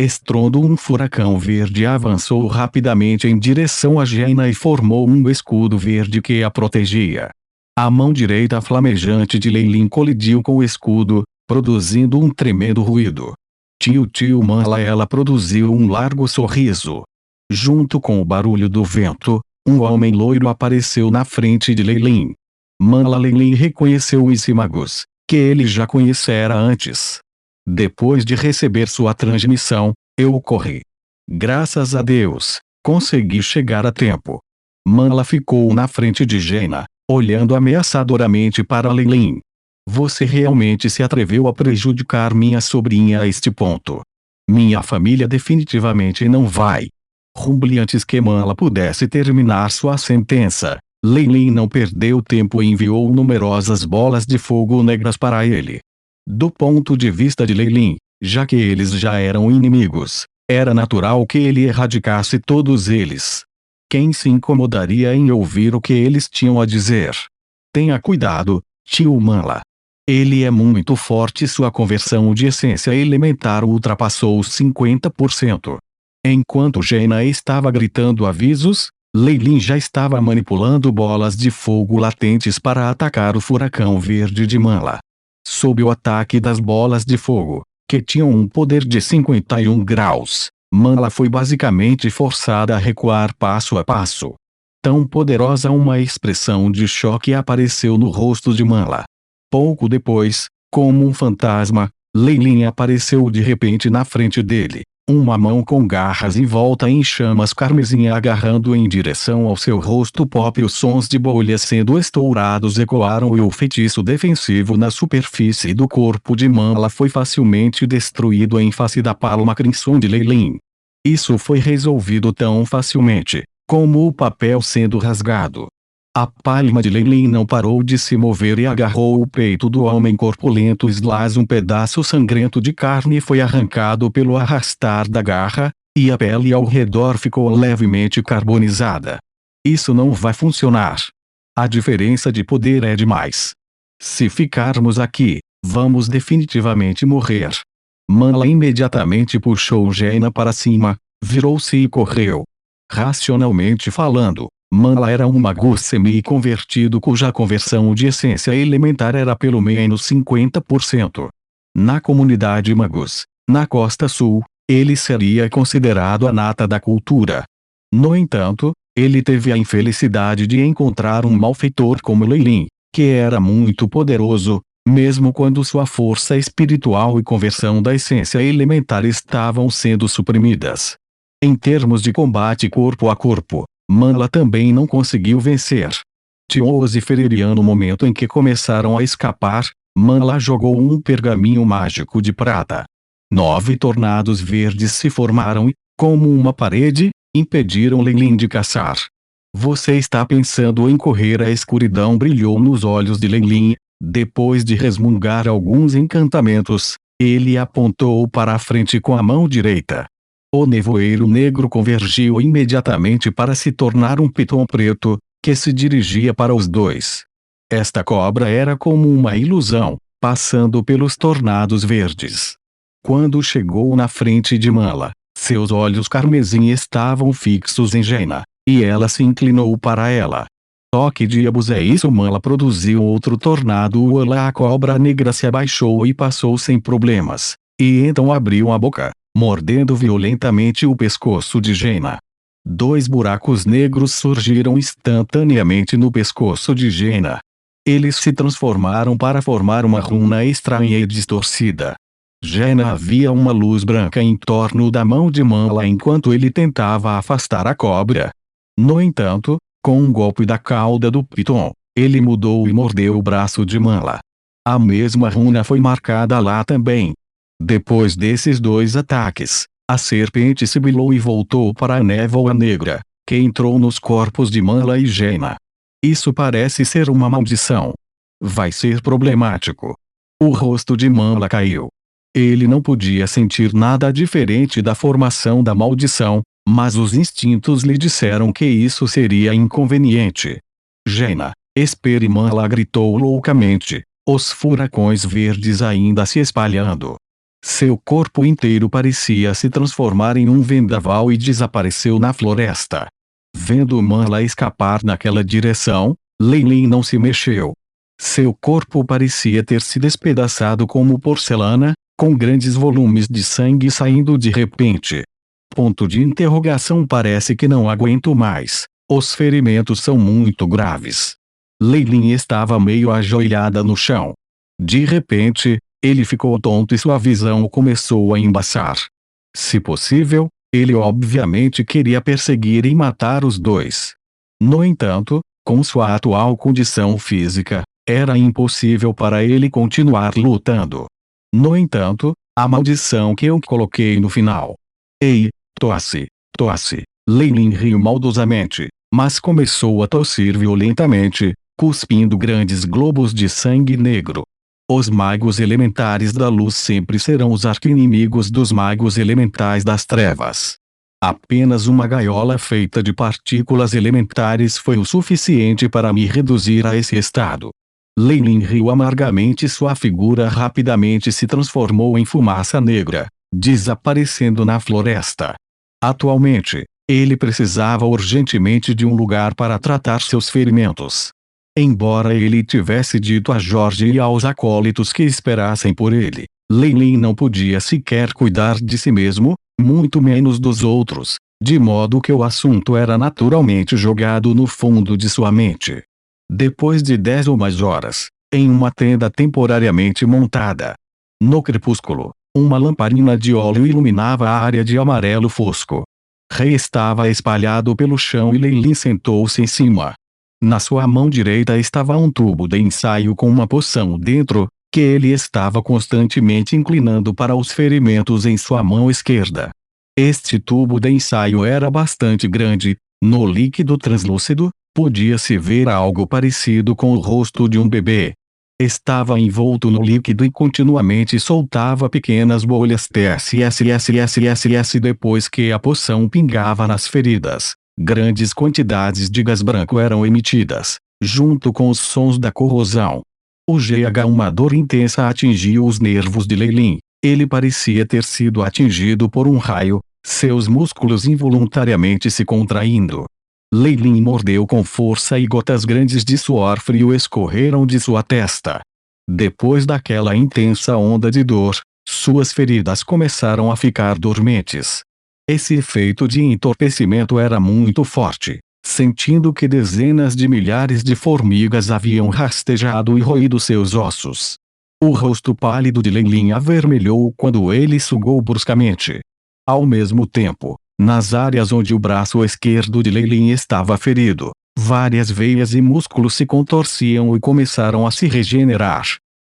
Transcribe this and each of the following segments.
Estrondo. Um furacão verde avançou rapidamente em direção a Jaina e formou um escudo verde que a protegia. A mão direita flamejante de Lei Lin colidiu com o escudo, produzindo um tremendo ruído. Tio Mala. Ela produziu um largo sorriso. Junto com o barulho do vento, um homem loiro apareceu na frente de Lei Lin. Mala. Lei Lin reconheceu os Imagus, que ele já conhecera antes. Depois de receber sua transmissão, eu corri. Graças a Deus, consegui chegar a tempo. Mala ficou na frente de Jaina, olhando ameaçadoramente para Lei Lin. Você realmente se atreveu a prejudicar minha sobrinha a este ponto. Minha família definitivamente não vai. Rumble. Antes que Mala pudesse terminar sua sentença, Lei Lin não perdeu tempo e enviou numerosas bolas de fogo negras para ele. Do ponto de vista de Lei Lin, já que eles já eram inimigos, era natural que ele erradicasse todos eles. Quem se incomodaria em ouvir o que eles tinham a dizer? Tenha cuidado, tio Mala. Ele é muito forte. Sua conversão de essência elementar ultrapassou os 50%. Enquanto Jaina estava gritando avisos, Lei Lin já estava manipulando bolas de fogo latentes para atacar o furacão verde de Mala. Sob o ataque das bolas de fogo, que tinham um poder de 51 graus, Mala foi basicamente forçada a recuar passo a passo. Tão poderosa, uma expressão de choque apareceu no rosto de Mala. Pouco depois, como um fantasma, Lei Lin apareceu de repente na frente dele, uma mão com garras em volta em chamas carmesim agarrando em direção ao seu rosto. Pop. Os sons de bolhas sendo estourados ecoaram e o feitiço defensivo na superfície do corpo de Mala foi facilmente destruído em face da palma crimson de Lei Lin. Isso foi resolvido tão facilmente, como o papel sendo rasgado. A palma de Lei Lin não parou de se mover e agarrou o peito do homem corpulento. Um pedaço sangrento de carne foi arrancado pelo arrastar da garra, e a pele ao redor ficou levemente carbonizada. Isso não vai funcionar. A diferença de poder é demais. Se ficarmos aqui, vamos definitivamente morrer. Mala imediatamente puxou Jaina para cima, virou-se e correu. Racionalmente falando, Mala era um mago semi-convertido cuja conversão de essência elementar era pelo menos 50%. Na comunidade Magus, na Costa Sul, ele seria considerado a nata da cultura. No entanto, ele teve a infelicidade de encontrar um malfeitor como Lei Lin, que era muito poderoso, mesmo quando sua força espiritual e conversão da essência elementar estavam sendo suprimidas. Em termos de combate corpo a corpo, Mala também não conseguiu vencer. Tios e feriria. No momento em que começaram a escapar, Mala jogou um pergaminho mágico de prata. 9 tornados verdes se formaram e, como uma parede, impediram Lei Lin de caçar. Você está pensando em correr? A escuridão brilhou nos olhos de Lei Lin. Depois de resmungar alguns encantamentos, ele apontou para a frente com a mão direita. O nevoeiro negro convergiu imediatamente para se tornar um piton preto, que se dirigia para os dois. Esta cobra era como uma ilusão, passando pelos tornados verdes. Quando chegou na frente de Mala, seus olhos carmesim estavam fixos em Jaina, e ela se inclinou para ela. Oh, que diabos é isso? Mala produziu outro tornado. A cobra negra se abaixou e passou sem problemas, e então abriu a boca, mordendo violentamente o pescoço de Jaina. 2 buracos negros surgiram instantaneamente no pescoço de Jaina. Eles se transformaram para formar uma runa estranha e distorcida. Jaina havia uma luz branca em torno da mão de Mala enquanto ele tentava afastar a cobra. No entanto, com um golpe da cauda do piton, ele mudou e mordeu o braço de Mala. A mesma runa foi marcada lá também. Depois desses 2 ataques, a serpente sibilou e voltou para a névoa negra, que entrou nos corpos de Mala e Jaina. Isso parece ser uma maldição. Vai ser problemático. O rosto de Mala caiu. Ele não podia sentir nada diferente da formação da maldição, mas os instintos lhe disseram que isso seria inconveniente. Jaina, espere! Mala gritou loucamente, os furacões verdes ainda se espalhando. Seu corpo inteiro parecia se transformar em um vendaval e desapareceu na floresta. Vendo Marla escapar naquela direção, Lei Lin não se mexeu. Seu corpo parecia ter se despedaçado como porcelana, com grandes volumes de sangue saindo de repente. Ponto de interrogação. Parece que não aguento mais. Os ferimentos são muito graves. Lei Lin estava meio ajoelhada no chão. De repente, ele ficou tonto e sua visão começou a embaçar. Se possível, ele obviamente queria perseguir e matar os dois. No entanto, com sua atual condição física, era impossível para ele continuar lutando. No entanto, a maldição que eu coloquei no final. Ei, tosse, tosse. Lei Lin riu maldosamente, mas começou a tossir violentamente, cuspindo grandes globos de sangue negro. Os magos elementares da luz sempre serão os arqui-inimigos dos magos elementais das trevas. Apenas uma gaiola feita de partículas elementares foi o suficiente para me reduzir a esse estado. Lei Lin riu amargamente e sua figura rapidamente se transformou em fumaça negra, desaparecendo na floresta. Atualmente, ele precisava urgentemente de um lugar para tratar seus ferimentos. Embora ele tivesse dito a Jorge e aos acólitos que esperassem por ele, Lei Lin não podia sequer cuidar de si mesmo, muito menos dos outros, de modo que o assunto era naturalmente jogado no fundo de sua mente. Depois de 10 ou mais horas, em uma tenda temporariamente montada. No crepúsculo, uma lamparina de óleo iluminava a área de amarelo fosco. Rei estava espalhado pelo chão e Lei Lin sentou-se em cima. Na sua mão direita estava um tubo de ensaio com uma poção dentro, que ele estava constantemente inclinando para os ferimentos em sua mão esquerda. Este tubo de ensaio era bastante grande. No líquido translúcido, podia-se ver algo parecido com o rosto de um bebê. Estava envolto no líquido e continuamente soltava pequenas bolhas TSSSSSS depois que a poção pingava nas feridas. Grandes quantidades de gás branco eram emitidas, junto com os sons da corrosão. Uma dor intensa atingiu os nervos de Lei Lin. Ele parecia ter sido atingido por um raio, seus músculos involuntariamente se contraindo. Lei Lin mordeu com força e gotas grandes de suor frio escorreram de sua testa. Depois daquela intensa onda de dor, suas feridas começaram a ficar dormentes. Esse efeito de entorpecimento era muito forte, sentindo que dezenas de milhares de formigas haviam rastejado e roído seus ossos. O rosto pálido de Lei Lin avermelhou quando ele sugou bruscamente. Ao mesmo tempo, nas áreas onde o braço esquerdo de Lei Lin estava ferido, várias veias e músculos se contorciam e começaram a se regenerar.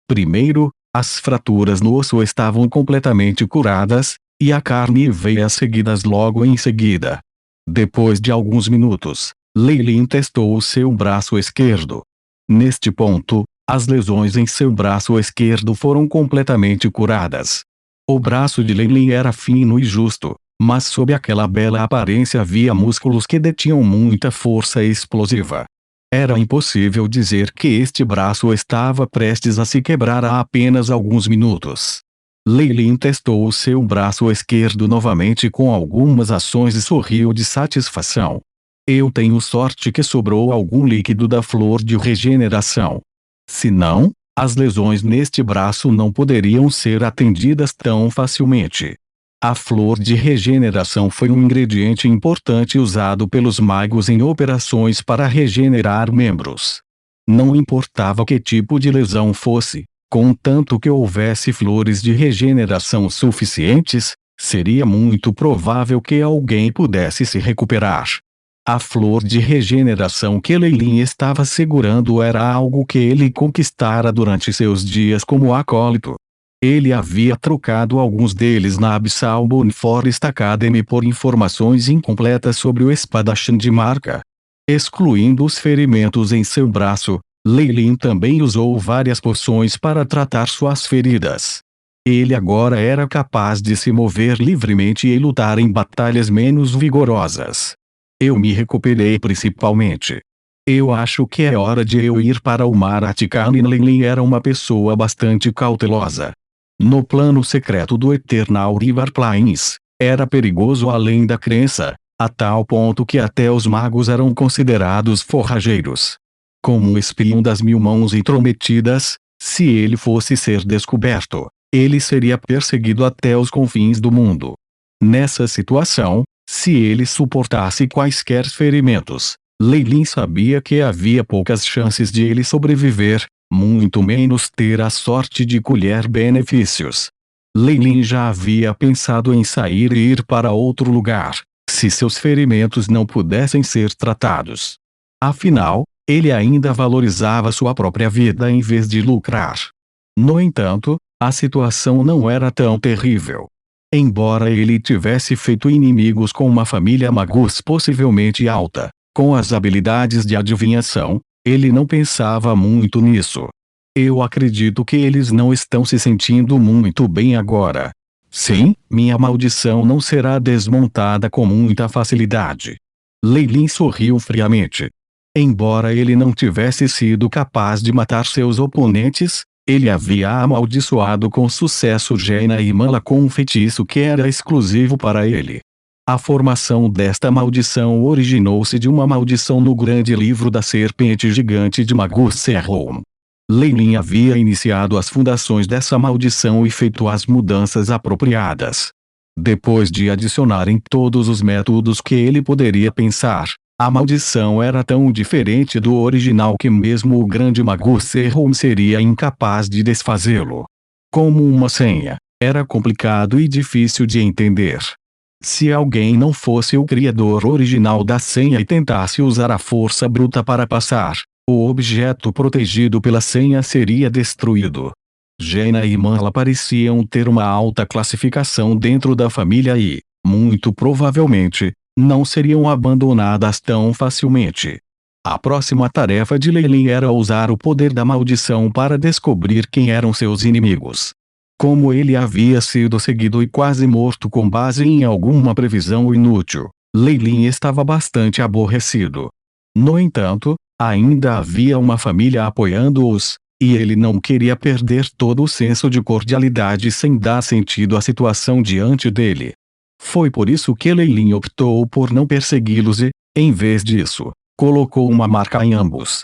Primeiro, as fraturas no osso estavam completamente curadas, e a carne e veias seguidas logo em seguida. Depois de alguns minutos, Lei Lin testou o seu braço esquerdo. Neste ponto, as lesões em seu braço esquerdo foram completamente curadas. O braço de Lei Lin era fino e justo, mas sob aquela bela aparência havia músculos que detinham muita força explosiva. Era impossível dizer que este braço estava prestes a se quebrar há apenas alguns minutos. Lei Lin testou o seu braço esquerdo novamente com algumas ações e sorriu de satisfação. Eu tenho sorte que sobrou algum líquido da flor de regeneração. Se não, as lesões neste braço não poderiam ser atendidas tão facilmente. A flor de regeneração foi um ingrediente importante usado pelos magos em operações para regenerar membros. Não importava que tipo de lesão fosse, contanto que houvesse flores de regeneração suficientes, seria muito provável que alguém pudesse se recuperar. A flor de regeneração que Lei Lin estava segurando era algo que ele conquistara durante seus dias como acólito. Ele havia trocado alguns deles na Abyssal Moon Forest Academy por informações incompletas sobre o espadachim de marca. Excluindo os ferimentos em seu braço, Lei Lin também usou várias poções para tratar suas feridas. Ele agora era capaz de se mover livremente e lutar em batalhas menos vigorosas. Eu me recuperei principalmente. Eu acho que é hora de eu ir para o mar Aticano. Lei Lin era uma pessoa bastante cautelosa. No plano secreto do Eternal River Plains, era perigoso além da crença, a tal ponto que até os magos eram considerados forrageiros. Como espião das Mil Mãos Intrometidas, se ele fosse ser descoberto, ele seria perseguido até os confins do mundo. Nessa situação, se ele suportasse quaisquer ferimentos, Lei Lin sabia que havia poucas chances de ele sobreviver, muito menos ter a sorte de colher benefícios. Lei Lin já havia pensado em sair e ir para outro lugar, se seus ferimentos não pudessem ser tratados. Afinal, ele ainda valorizava sua própria vida em vez de lucrar. No entanto, a situação não era tão terrível. Embora ele tivesse feito inimigos com uma família magus possivelmente alta, com as habilidades de adivinhação, ele não pensava muito nisso. Eu acredito que eles não estão se sentindo muito bem agora. Sim, minha maldição não será desmontada com muita facilidade. Lei Lin sorriu friamente. Embora ele não tivesse sido capaz de matar seus oponentes, ele havia amaldiçoado com sucesso Jaina e Mala com um feitiço que era exclusivo para ele. A formação desta maldição originou-se de uma maldição no grande livro da serpente gigante de Magus Serron. Lei Lin havia iniciado as fundações dessa maldição e feito as mudanças apropriadas. Depois de adicionarem todos os métodos que ele poderia pensar, a maldição era tão diferente do original que mesmo o grande Magus Serron seria incapaz de desfazê-lo. Como uma senha, era complicado e difícil de entender. Se alguém não fosse o criador original da senha e tentasse usar a força bruta para passar, o objeto protegido pela senha seria destruído. Jaina e Mala pareciam ter uma alta classificação dentro da família e, muito provavelmente, não seriam abandonadas tão facilmente. A próxima tarefa de Lei Lin era usar o poder da maldição para descobrir quem eram seus inimigos. Como ele havia sido seguido e quase morto com base em alguma previsão inútil, Lei Lin estava bastante aborrecido. No entanto, ainda havia uma família apoiando-os, e ele não queria perder todo o senso de cordialidade sem dar sentido à situação diante dele. Foi por isso que Lei Lin optou por não persegui-los e, em vez disso, colocou uma marca em ambos.